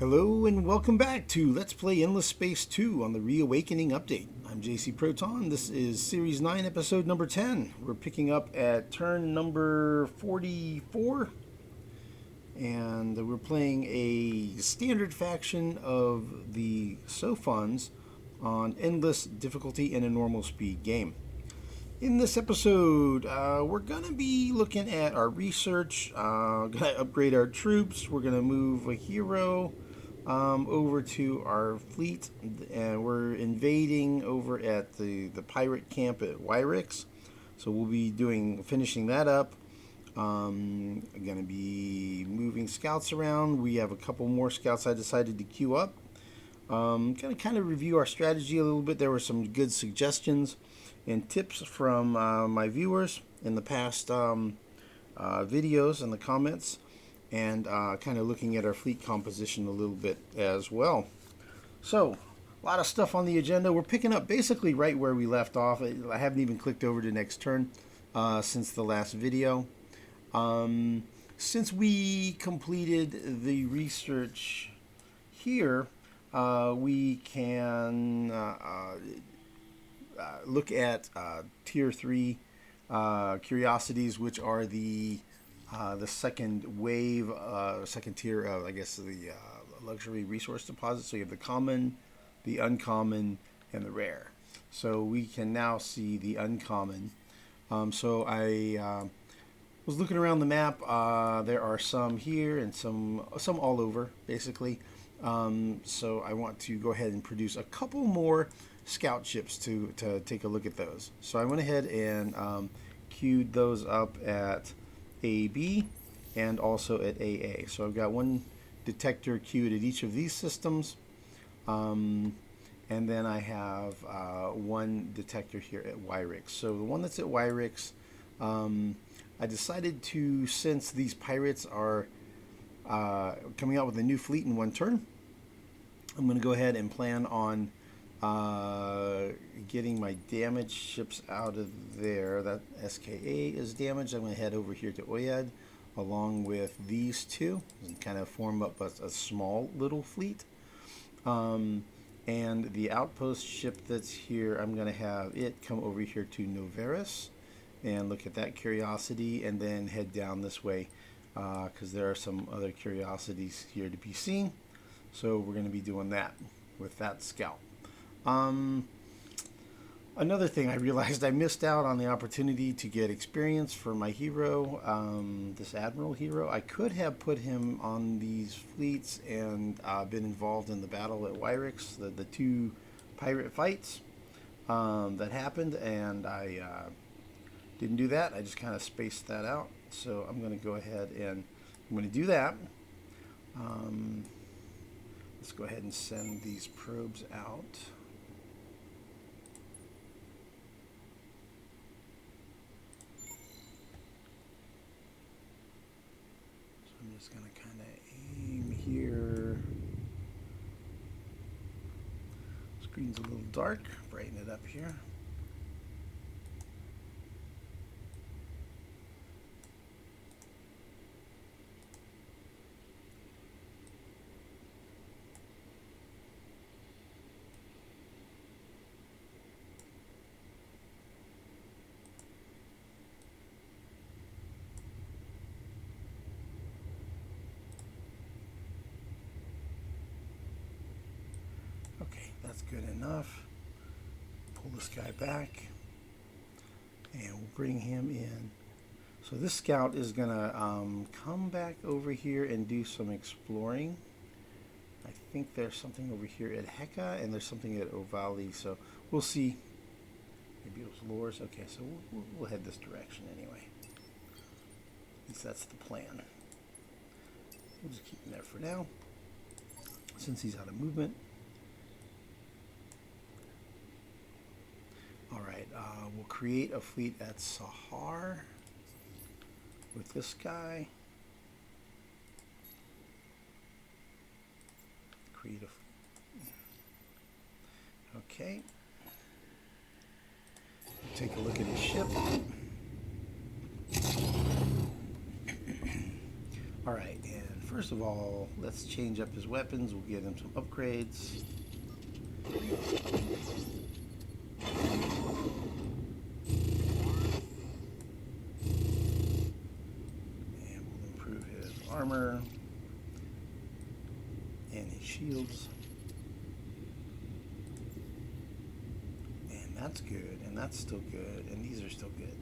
Hello and welcome back to Let's Play Endless Space 2 on the Reawakening Update. I'm JC Proton. This is Series 9, Episode number 10. We're picking up at turn number 44. And we're playing a standard faction of the Sophons on Endless Difficulty in a Normal Speed game. In this episode, we're going to be looking at our research, going to upgrade our troops, we're going to move a hero over to our fleet, and we're invading over at the pirate camp at Wyrix. So we'll be finishing that up. I'm going to be moving scouts around. We have a couple more scouts I decided to queue up. Going to kind of review our strategy a little bit. There were some good suggestions and tips from my viewers in the past videos and the comments, and kind of looking at our fleet composition a little bit as well. So, a lot of stuff on the agenda. We're picking up basically right where we left off. I haven't even clicked over to next turn since the last video. Since we completed the research here, we can look at tier 3 curiosities, which are the second wave, second tier of, I guess, the luxury resource deposits. So you have the common, the uncommon, and the rare. So we can now see the uncommon. So I was looking around the map. There are some here and some all over, basically. So I want to go ahead and produce a couple more scout ships to take a look at those. So I went ahead and queued those up at AB and also at AA. So I've got one detector queued at each of these systems, and then I have one detector here at Wyrix. So the one that's at Wyrix, I decided to, since these pirates are coming out with a new fleet in one turn, I'm going to go ahead and plan on getting my damaged ships out of there. That SKA is damaged. I'm going to head over here to Oyad along with these two and kind of form up a small little fleet. And the outpost ship that's here, I'm going to have it come over here to Noveris and look at that curiosity, and then head down this way because there are some other curiosities here to be seen. So we're going to be doing that with that scout. Another thing I realized, I missed out on the opportunity to get experience for my hero, this Admiral hero. I could have put him on these fleets and been involved in the battle at Wyrix, the two pirate fights that happened, and I didn't do that. I just kind of spaced that out. So I'm going to go ahead and I'm going to do that. Let's go ahead and send these probes out. So I'm just going to kind of aim here. Screen's a little dark. Brighten it up here. Okay, that's good enough. Pull this guy back and we'll bring him in. So this scout is gonna come back over here and do some exploring. I think there's something over here at Heka and there's something at Ovali, so we'll see. Maybe it was Lures. Okay, so we'll head this direction anyway. At least that's the plan. We'll just keep him there for now since he's out of movement. Alright, we'll create a fleet at Sahar with this guy. Create a... Okay. Take a look at his ship. Alright, and first of all, let's change up his weapons. We'll get him some upgrades. And we'll improve his armor and his shields. And that's good, and that's still good, and these are still good.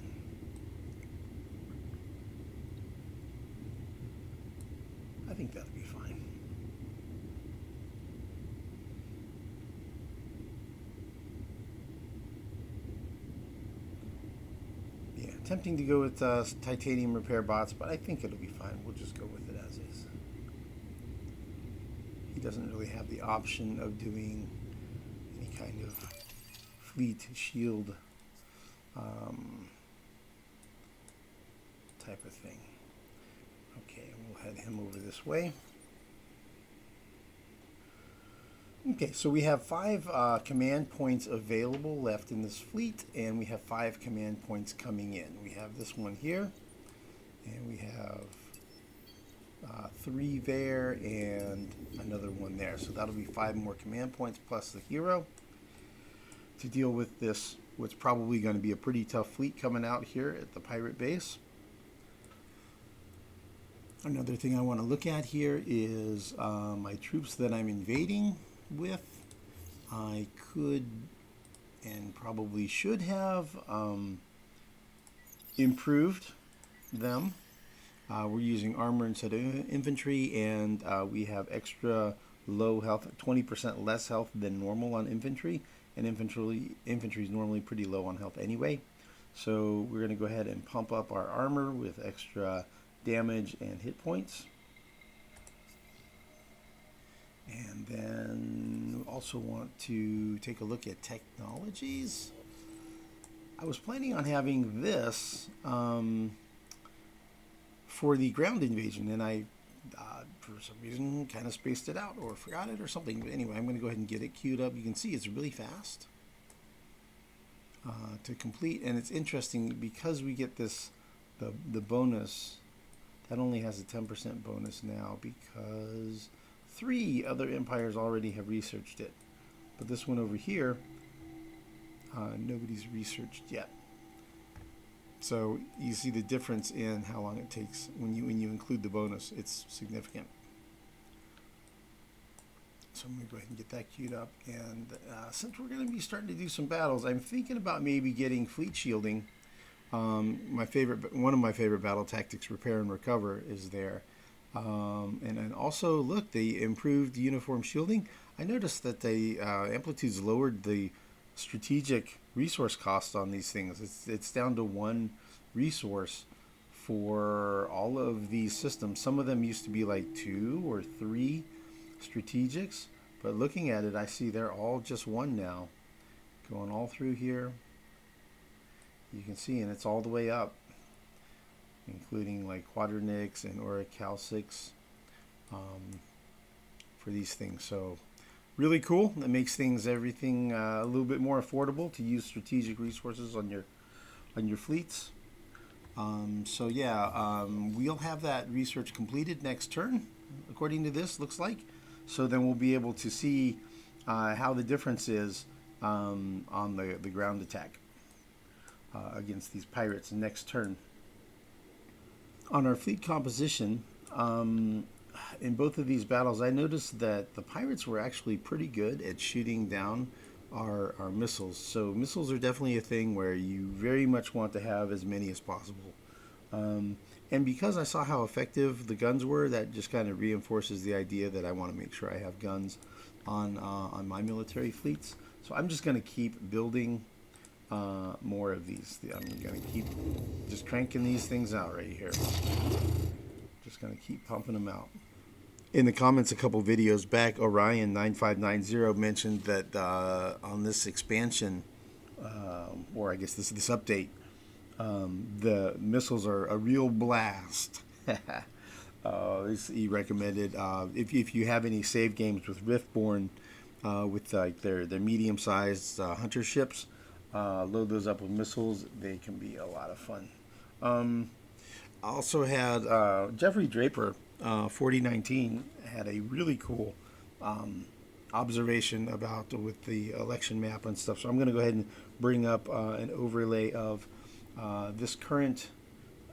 I think that'll be fine. Yeah, tempting to go with titanium repair bots, but I think it'll be fine. We'll just go with it as is. He doesn't really have the option of doing any kind of fleet shield type of thing. Okay, we'll head him over this way. Okay, so we have 5 command points available left in this fleet, and we have 5 command points coming in. We have this one here, and we have 3 there, and another one there. So that'll be 5 more command points plus the hero to deal with this, what's probably going to be a pretty tough fleet coming out here at the pirate base. Another thing I want to look at here is my troops that I'm invading with. I could and probably should have improved them. We're using armor instead of infantry, and we have extra low health, 20% less health than normal on infantry, and infantry is normally pretty low on health anyway. So we're going to go ahead and pump up our armor with extra damage and hit points. And then we also want to take a look at technologies. I was planning on having this for the ground invasion, and I for some reason kind of spaced it out or forgot it or something. But anyway, I'm going to go ahead and get it queued up. You can see it's really fast to complete, and it's interesting because we get this the bonus. That only has a 10% bonus now because 3 other empires already have researched it. But this one over here, nobody's researched yet. So you see the difference in how long it takes when you include the bonus. It's significant. So I'm going to go ahead and get that queued up. And since we're going to be starting to do some battles, I'm thinking about maybe getting fleet shielding. One of my favorite battle tactics, repair and recover, is there. And then also, look, they improved uniform shielding. I noticed that the amplitudes lowered the strategic resource cost on these things. It's down to 1 resource for all of these systems. Some of them used to be like 2 or 3 strategics, but looking at it, I see they're all just 1 now. Going all through here, you can see, and it's all the way up, including like quadronics and orichalcics for these things. So really cool. That makes everything a little bit more affordable to use strategic resources on your fleets. So yeah, we'll have that research completed next turn, according to this, looks like. So then we'll be able to see how the difference is on the ground attack against these pirates next turn. On our fleet composition, in both of these battles, I noticed that the pirates were actually pretty good at shooting down our missiles. So missiles are definitely a thing where you very much want to have as many as possible. And because I saw how effective the guns were, that just kind of reinforces the idea that I want to make sure I have guns on my military fleets. So I'm just going to keep building more of these. I'm going to keep just cranking these things out right here. Just going to keep pumping them out. In the comments a couple videos back, Orion9590 mentioned that on this expansion, or I guess this update, the missiles are a real blast. He recommended if you have any save games with Riftborn, with like their medium-sized hunter ships, load those up with missiles. They can be a lot of fun. I also had Jeffrey Draper 4019 had a really cool observation about with the election map and stuff. So I'm going to go ahead and bring up an overlay of this current,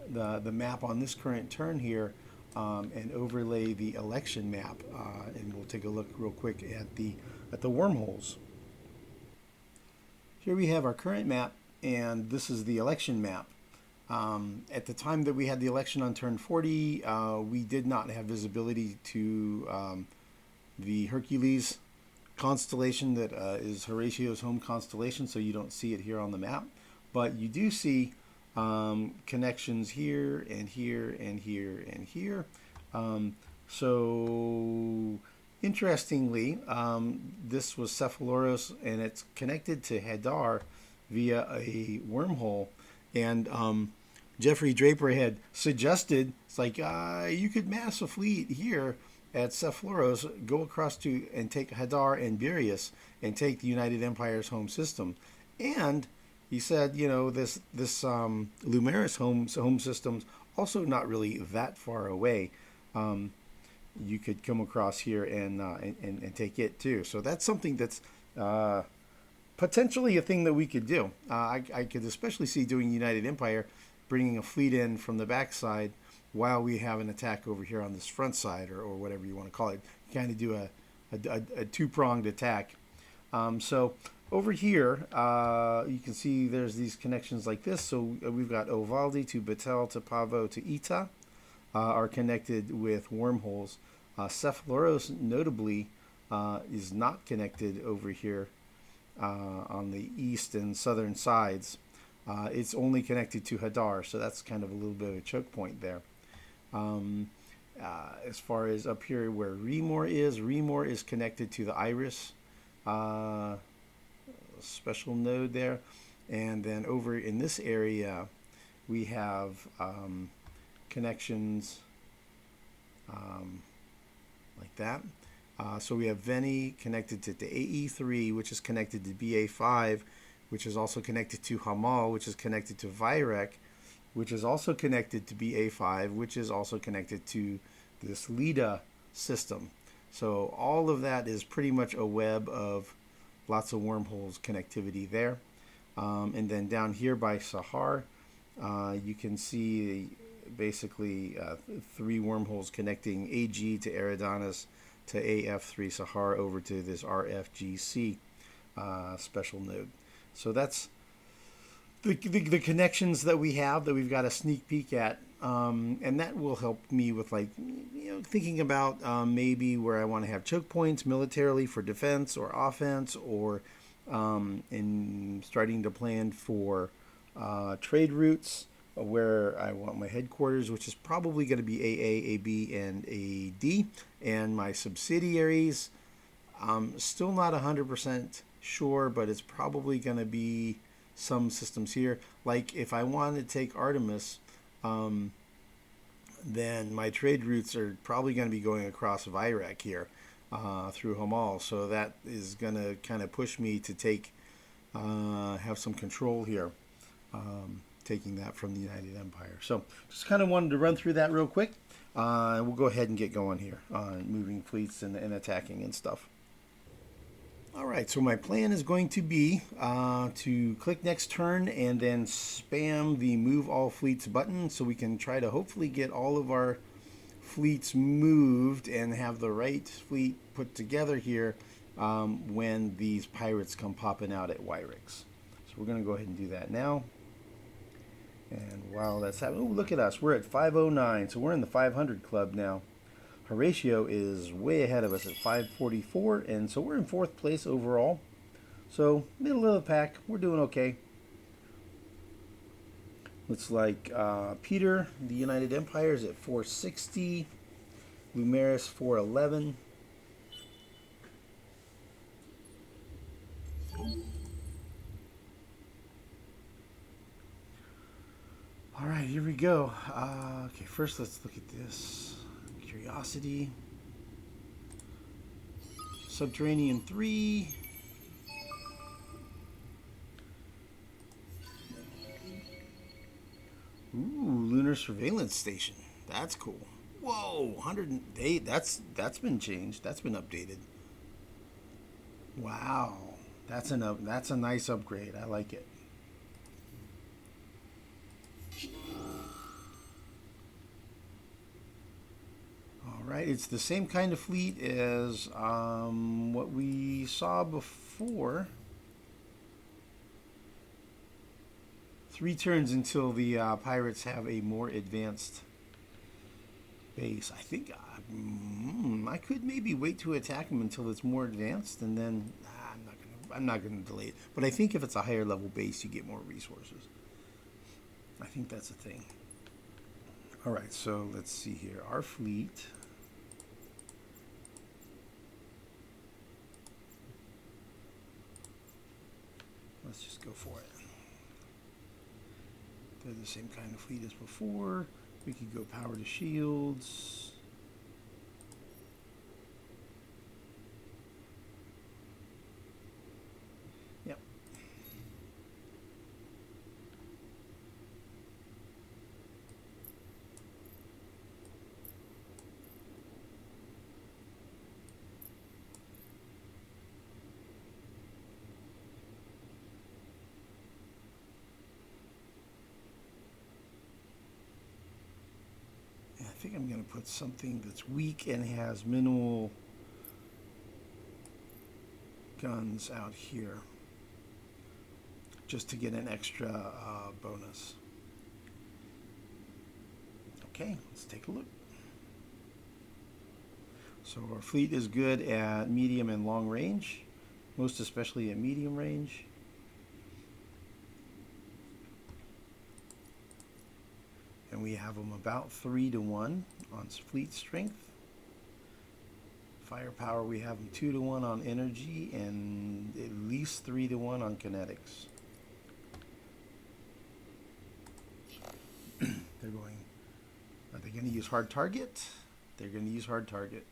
the map on this current turn here, and overlay the election map, and we'll take a look real quick at the wormholes. Here we have our current map, and this is the election map. At the time that we had the election on turn 40, we did not have visibility to the Hercules constellation that is Horatio's home constellation, so you don't see it here on the map. But you do see connections here and here and here and here. So interestingly, this was Cephaloros, and it's connected to Hadar via a wormhole. And Jeffrey Draper had suggested, it's like, you could mass a fleet here at Cephaloros, go across to and take Hadar and Boreas and take the United Empire's home system. And he said, you know, this Lumeris home system's also not really that far away. You could come across here and take it too. So that's something that's potentially a thing that we could do. I could especially see doing United Empire, bringing a fleet in from the backside while we have an attack over here on this front side, or whatever you want to call it. Kind of do a two-pronged attack. So over here, you can see there's these connections like this. So we've got Ovaldi to Batel to Pavo to Ita are connected with wormholes. Cephaloros, notably, is not connected over here on the east and southern sides. It's only connected to Hadar, so that's kind of a little bit of a choke point there. As far as up here where Remor is connected to the Iris special node there. And then over in this area, we have connections like that. So we have Veni connected to the AE3, which is connected to BA5, which is also connected to Hamal, which is connected to Wyrix, which is also connected to BA5, which is also connected to this LIDA system. So all of that is pretty much a web of lots of wormholes connectivity there. And then down here by Sahar, you can see basically 3 wormholes connecting AG to Eridanus to AF3 Sahar over to this RFGC special node. So that's the connections that we have that we've got a sneak peek at, and that will help me with, like, you know, thinking about maybe where I want to have choke points militarily for defense or offense, or in starting to plan for trade routes where I want my headquarters, which is probably going to be AA, AB, and AD, and my subsidiaries. Still not 100% sure, but it's probably going to be some systems here. Like if I want to take Artemis, then my trade routes are probably going to be going across Wyrix here through Hamal. So that is going to kind of push me to take, have some control here, taking that from the United Empire. So just kind of wanted to run through that real quick. We'll go ahead and get going here on moving fleets and attacking and stuff. All right, so my plan is going to be to click next turn and then spam the move all fleets button, so we can try to hopefully get all of our fleets moved and have the right fleet put together here when these pirates come popping out at Wyrix. So we're going to go ahead and do that now. And while that's happening, oh, look at us. We're at 509, so we're in the 500 club now. Horatio is way ahead of us at 544, and so we're in 4th place overall. So middle of the pack, we're doing okay. Looks like Peter, the United Empire, is at 460. Lumeris 411. All right, here we go. Okay, first let's look at this. Curiosity. Subterranean 3. Ooh, lunar surveillance station. That's cool. Whoa, 108. That's been changed. That's been updated. Wow, that's a nice upgrade. I like it. All right, it's the same kind of fleet as what we saw before. 3 turns until the pirates have a more advanced base. I think I could maybe wait to attack them until it's more advanced, and then I'm not gonna delay it. But I think if it's a higher level base, you get more resources. I think that's a thing. All right, so let's see here. Our fleet. Let's just go for it. They're the same kind of fleet as before. We could go power to shields. Yep. I think I'm going to put something that's weak and has minimal guns out here, just to get an extra bonus. Okay, let's take a look. So our fleet is good at medium and long range, most especially at medium range. And we have them about 3-1 on fleet strength. Firepower, we have them 2-1 on energy and at least 3-1 on kinetics. Are they going to use hard target? They're going to use hard target.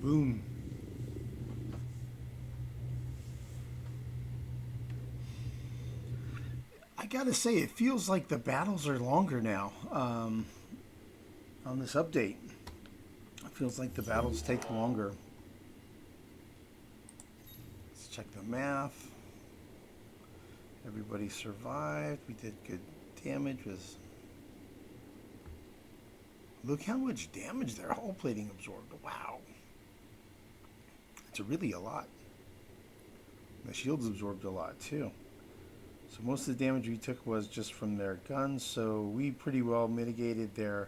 Boom. I gotta say, it feels like the battles are longer now on this update. It feels like the battles take longer. Let's check the math. Everybody survived. We did good damage. Look how much damage their hull plating absorbed. Wow. It's really a lot. The shields absorbed a lot too. So most of the damage we took was just from their guns, so we pretty well mitigated their...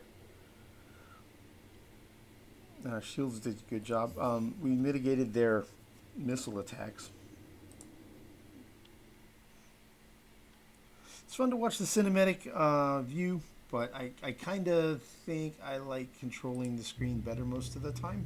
Our shields did a good job. We mitigated their missile attacks. It's fun to watch the cinematic view, but I kind of think I like controlling the screen better most of the time.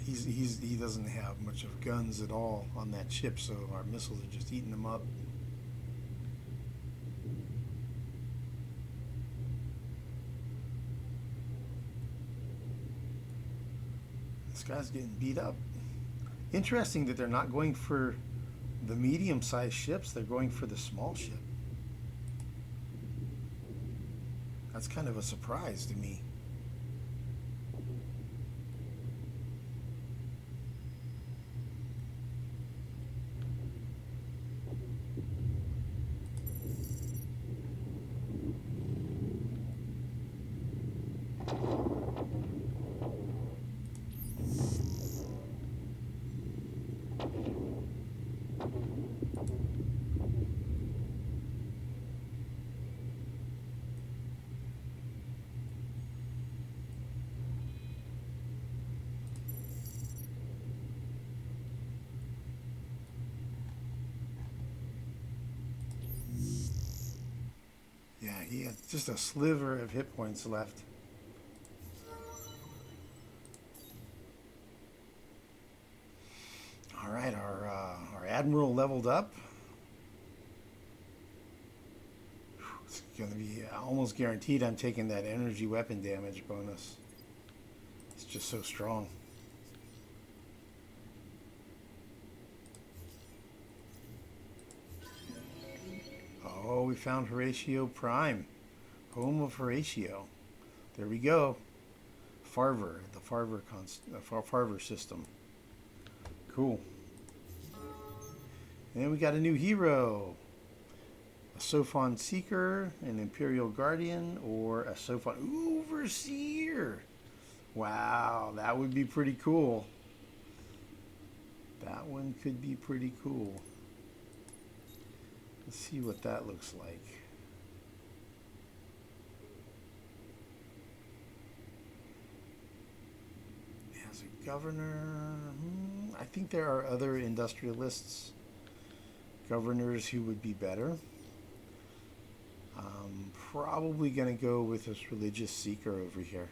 he doesn't have much of guns at all on that ship, so our missiles are just eating him up. This guy's getting beat up. Interesting that they're not going for the medium-sized ships, they're going for the small ship. That's kind of a surprise to me. Yeah, he had just a sliver of hit points left. All right, our admiral leveled up. It's going to be almost guaranteed I'm taking that energy weapon damage bonus. It's just so strong. Oh, we found Horatio Prime, home of Horatio. There we go. Farver, the Farver system. Cool. And we got a new hero. A Sophons Seeker, an Imperial Guardian, or a Sophons Overseer. Wow, that would be pretty cool. That one could be pretty cool. Let's see what that looks like. As a governor, I think there are other industrialists, governors who would be better. I'm probably going to go with this religious seeker over here.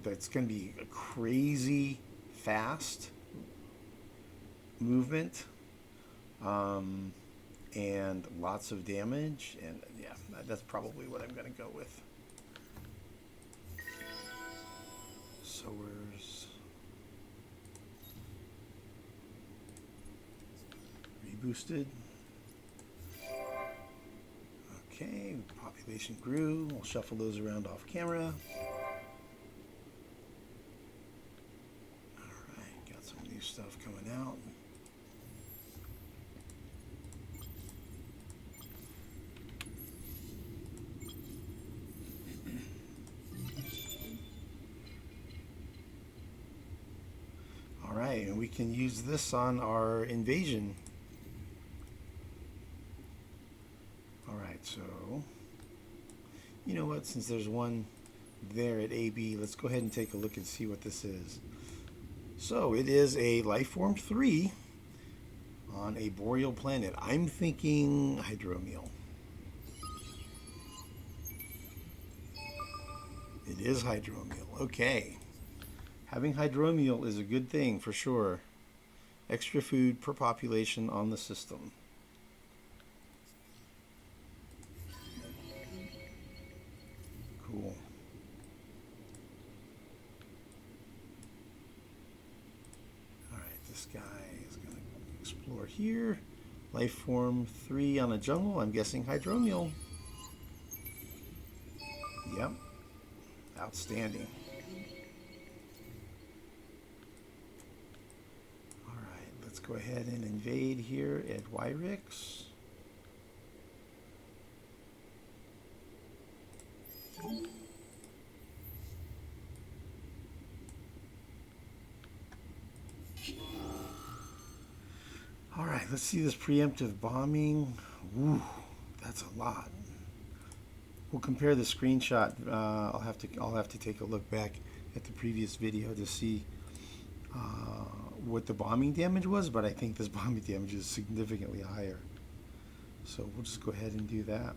But it's going to be a crazy fast movement. And lots of damage, and yeah, that's probably what I'm going to go with. Sowers. Reboosted. Okay, population grew. We'll shuffle those around off camera. Alright, got some new stuff coming out. Alright, and we can use this on our invasion. Alright, so you know what, since there's one there at AB, let's go ahead and take a look and see what this is. So it is a Lifeform 3 on a boreal planet. I'm thinking hydromial. It is hydromial. Okay. Having hydromial is a good thing for sure. Extra food per population on the system. Cool. Alright, this guy is going to explore here. Lifeform 3 on a jungle. I'm guessing hydromial. Yep. Outstanding. Alright, let's go ahead and invade here at Wyrix. Alright, let's see this preemptive bombing. Ooh, that's a lot. We'll compare the screenshot. I'll have to take a look back at the previous video to see what the bombing damage was, but I think this bombing damage is significantly higher. So we'll just go ahead and do that.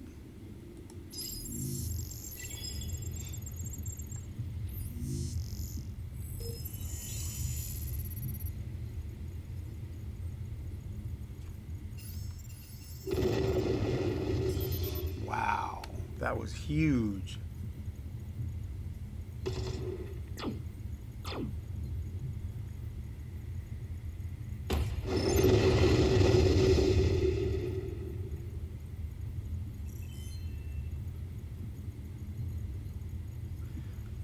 was huge.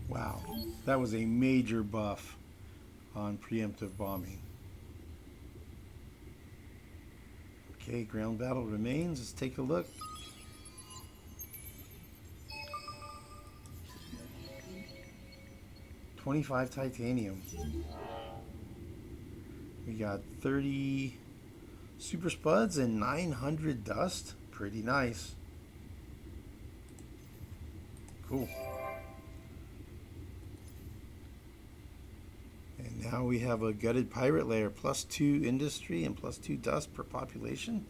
Wow, that was a major buff on preemptive bombing. Okay, ground battle remains. Let's take a look. $25 titanium. We got 30 super spuds and 900 dust. Pretty nice. Cool. And now we have a gutted pirate layer, +2 industry and +2 dust per population.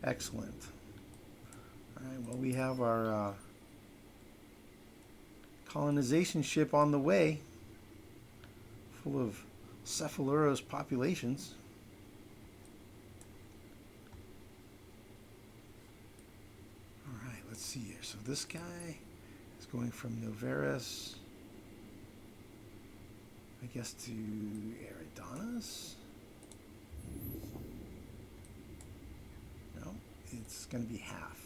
Excellent. Alright, well, we have our colonization ship on the way, full of Cephaloros populations. Alright, let's see here. So this guy is going from Noveris, I guess, to Eridanos. No, it's going to be half.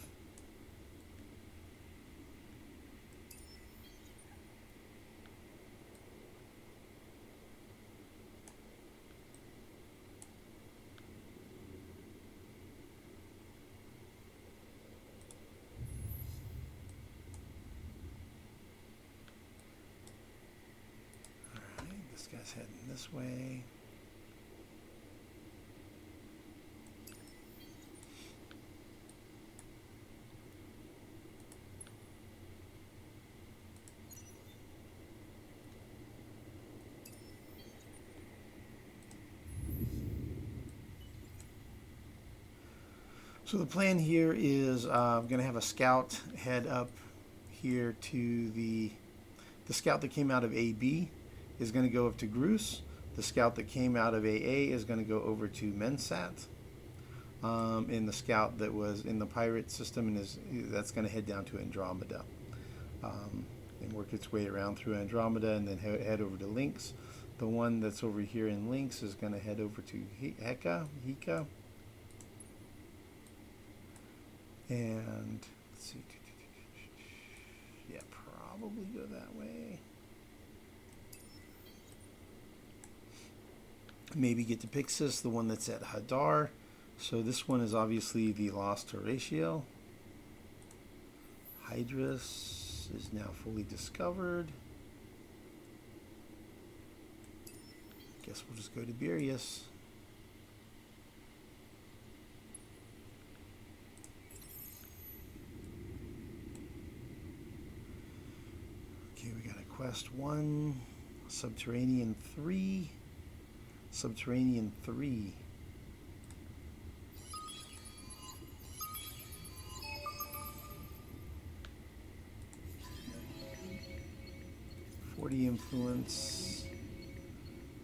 This guy's heading this way. So the plan here is I'm going to have a scout head up here to the scout that came out of AB is going to go up to Gruus. The scout that came out of AA is going to go over to Mensat. And the scout that was in the pirate system that's going to head down to Andromeda and work its way around through Andromeda and then head over to Lynx. The one that's over here in Lynx is going to head over to Heka. And let's see. Yeah, probably go that way. Maybe get to Pixis, the one that's at Hadar. So this one is obviously the Lost Horatio. Hydrus is now fully discovered. Guess we'll just go to Birius. Okay, we got a Quest 1, Subterranean 3. Subterranean 3. Influence.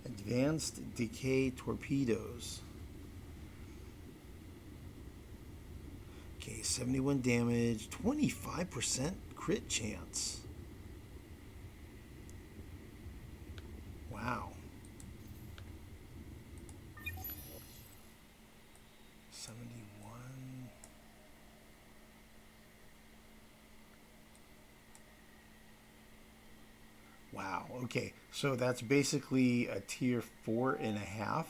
Advanced decay torpedoes. Okay, 71 damage, 25% crit chance. Wow. 71. Wow, okay, so that's basically a tier 4.5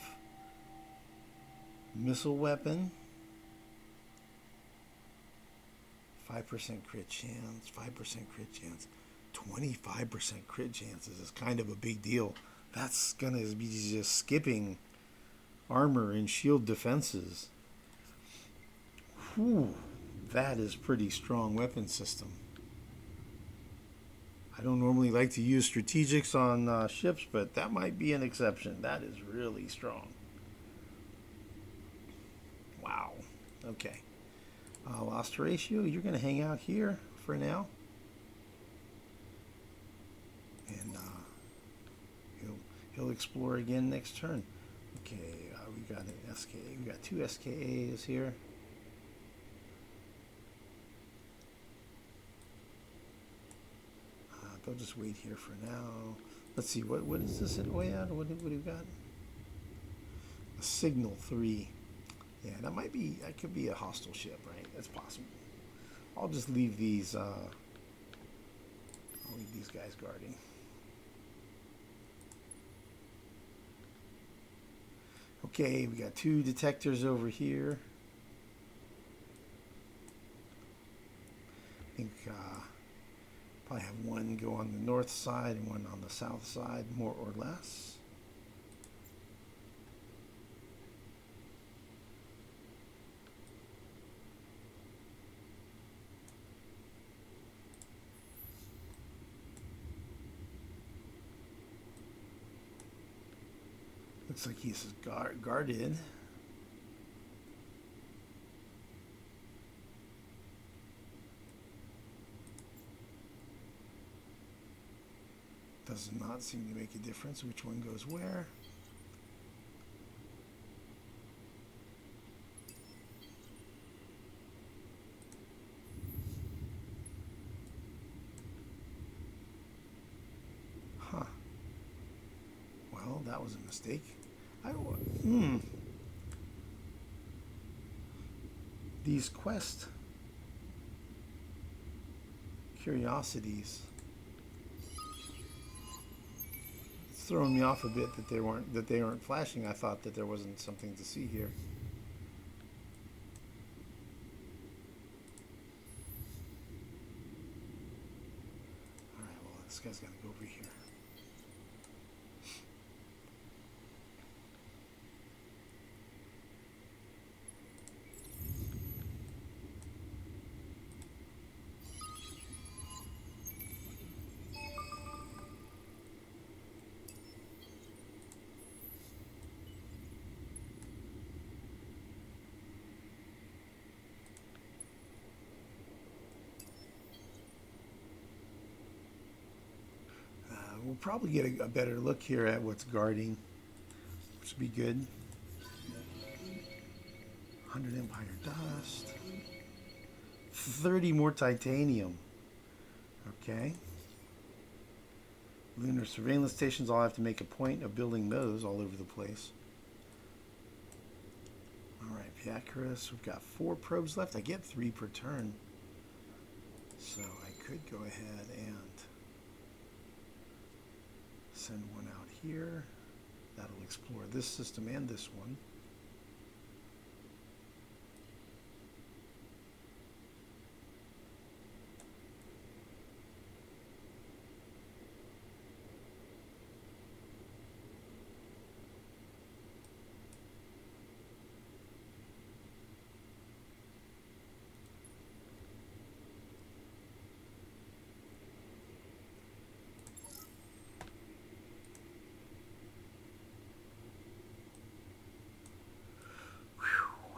missile weapon. 5% crit chance, 5% crit chance, 25% crit chances is kind of a big deal. That's gonna be just skipping armor and shield defenses. Whew, that is pretty strong weapon system. I don't normally like to use strategics on ships, but that might be an exception. That is really strong. Wow. Okay. Lost Horatio, you're going to hang out here for now. And he'll explore again next turn. Okay, we got an SKA. We got 2 SKAs here. I'll just wait here for now. Let's see, what is this way out? What do we got? A signal 3. Yeah, that could be a hostile ship, right? That's possible. I'll just leave these, I'll leave these guys guarding. Okay, we got 2 detectors over here. I think probably have one go on the north side and one on the south side, more or less. Looks like he's guarded. Does not seem to make a difference which one goes where. Huh. Well, that was a mistake. These quest curiosities, it's throwing me off a bit that they weren't flashing. I thought that there wasn't something to see here. All right, well, this guy's got to go over here. We'll probably get a better look here at what's guarding, which would be good. 100 Empire dust. 30 more titanium. Okay. Lunar surveillance stations. I'll have to make a point of building those all over the place. All right, Piacaris. We've got 4 probes left. I get 3 per turn. So I could go ahead and send one out here. That'll explore this system and this one.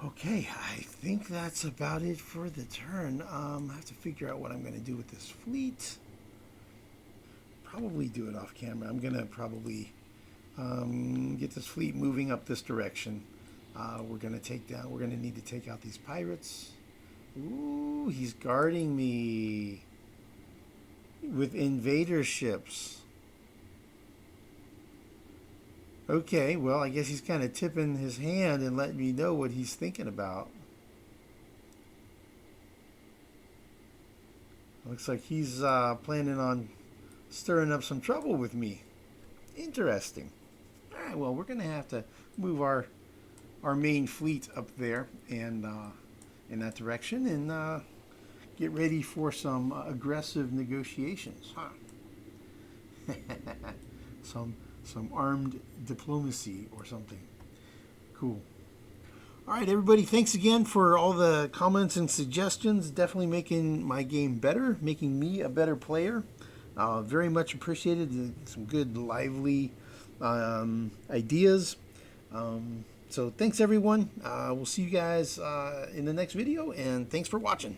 Okay, I think that's about it for the turn. I have to figure out what I'm going to do with this fleet. Probably do it off camera. I'm going to probably get this fleet moving up this direction. We're going to need to take out these pirates. Ooh, he's guarding me with invader ships. Okay, well, I guess he's kind of tipping his hand and letting me know what he's thinking about. Looks like he's planning on stirring up some trouble with me. Interesting. All right, well, we're going to have to move our main fleet up there and in that direction and get ready for some aggressive negotiations. Huh? Some armed diplomacy or something. Cool. All right, everybody, thanks again for all the comments and suggestions. Definitely making my game better, making me a better player. Very much appreciated. Some good, lively ideas. So thanks, everyone. We'll see you guys in the next video, and thanks for watching.